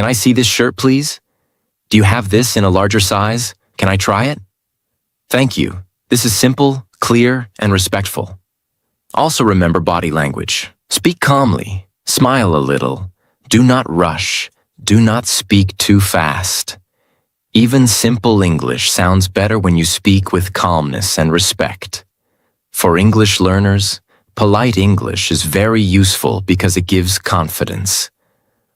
Can I see this shirt, please? Do you have this in a larger size? Can I try it? Thank you. This is simple, clear, and respectful. Also remember body language. Speak calmly. Smile a little. Do not rush. Do not speak too fast. Even simple English sounds better when you speak with calmness and respect. For English learners, polite English is very useful because it gives confidence.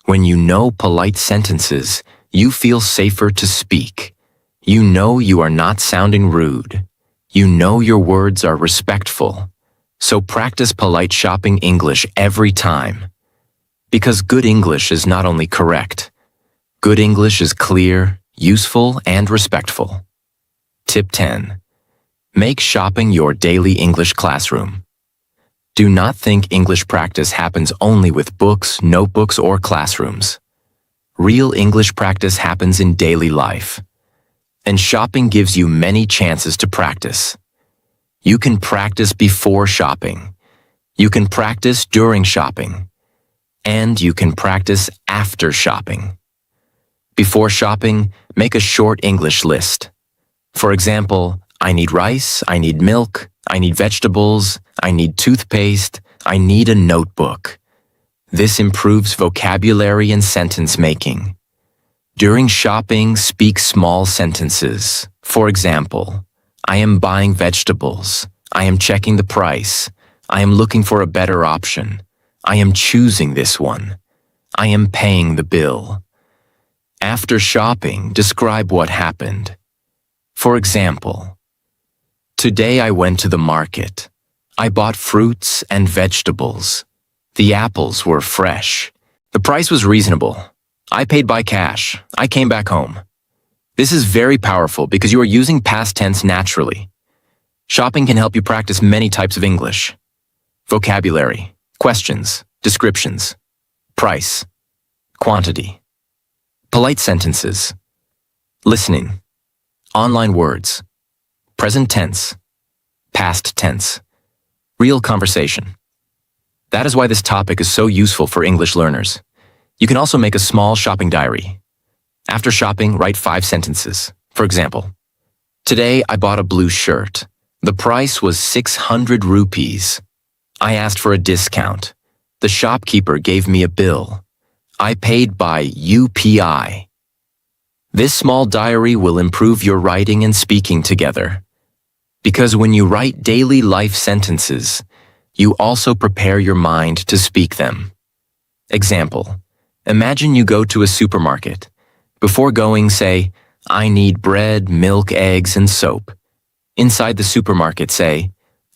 When you know polite sentences, you feel safer to speak. You know you are not sounding rude. You know your words are respectful. So practice polite shopping English every time. Because good English is not only correct. Good English is clear, useful, and respectful. Tip 10. Make shopping your daily English classroom. Do not think English practice happens only with books, notebooks, or classrooms. Real English practice happens in daily life. And shopping gives you many chances to practice. You can practice before shopping. You can practice during shopping. And you can practice after shopping. Before shopping, make a short English list. For example, I need rice, I need milk, I need vegetables, I need toothpaste, I need a notebook. This improves vocabulary and sentence making. During shopping, speak small sentences. For example, I am buying vegetables. I am checking the price. I am looking for a better option. I am choosing this one. I am paying the bill. After shopping, describe what happened. For example, today I went to the market. I bought fruits and vegetables. The apples were fresh. The price was reasonable. I paid by cash. I came back home. This is very powerful because you are using past tense naturally. Shopping can help you practice many types of English. Vocabulary, questions, descriptions, price, quantity, polite sentences, listening, online words, present tense, past tense, real conversation. That is why this topic is so useful for English learners. You can also make a small shopping diary. After shopping, write 5 sentences. For example, today I bought a blue shirt. The price was 600 rupees. I asked for a discount. The shopkeeper gave me a bill. I paid by UPI. This small diary will improve your writing and speaking together. Because when you write daily life sentences, you also prepare your mind to speak them. Example, imagine you go to a supermarket. Before going, say, I need bread, milk, eggs, and soap. Inside the supermarket, say,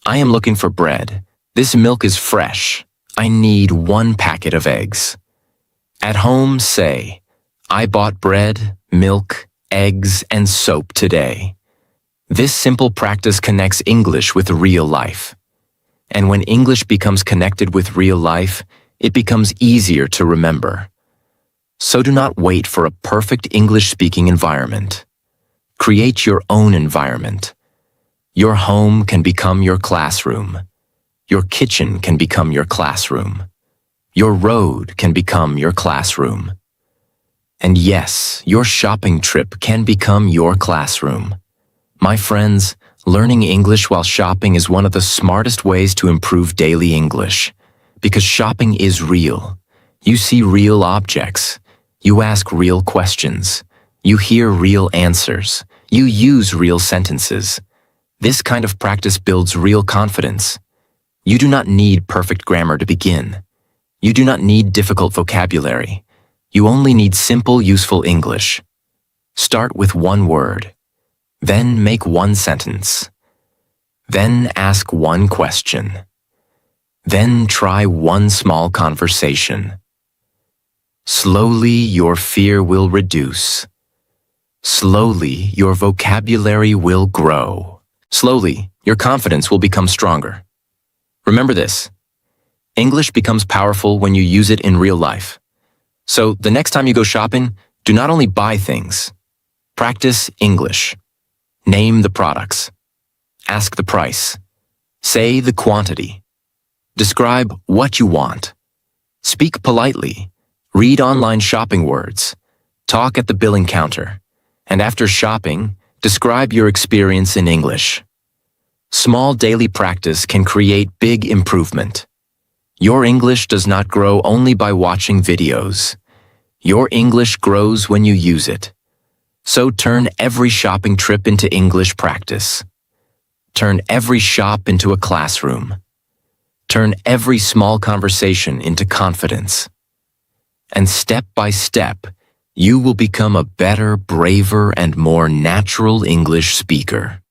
I am looking for bread. This milk is fresh. I need 1 packet of eggs. At home, say, I bought bread, milk, eggs, and soap today. This simple practice connects English with real life. And when English becomes connected with real life, it becomes easier to remember. So do not wait for a perfect English-speaking environment. Create your own environment. Your home can become your classroom. Your kitchen can become your classroom. Your road can become your classroom. And yes, your shopping trip can become your classroom. My friends, learning English while shopping is one of the smartest ways to improve daily English. Because shopping is real. You see real objects. You ask real questions. You hear real answers. You use real sentences. This kind of practice builds real confidence. You do not need perfect grammar to begin. You do not need difficult vocabulary. You only need simple, useful English. Start with 1 word. Then make 1 sentence. Then ask 1 question. Then try 1 small conversation. Slowly, your fear will reduce. Slowly, your vocabulary will grow. Slowly, your confidence will become stronger. Remember this. English becomes powerful when you use it in real life. So, the next time you go shopping, do not only buy things. Practice English. Name the products. Ask the price. Say the quantity. Describe what you want. Speak politely. Read online shopping words. Talk at the billing counter. And after shopping, describe your experience in English. Small daily practice can create big improvement. Your English does not grow only by watching videos. Your English grows when you use it. So turn every shopping trip into English practice. Turn every shop into a classroom. Turn every small conversation into confidence. And step by step, you will become a better, braver, and more natural English speaker.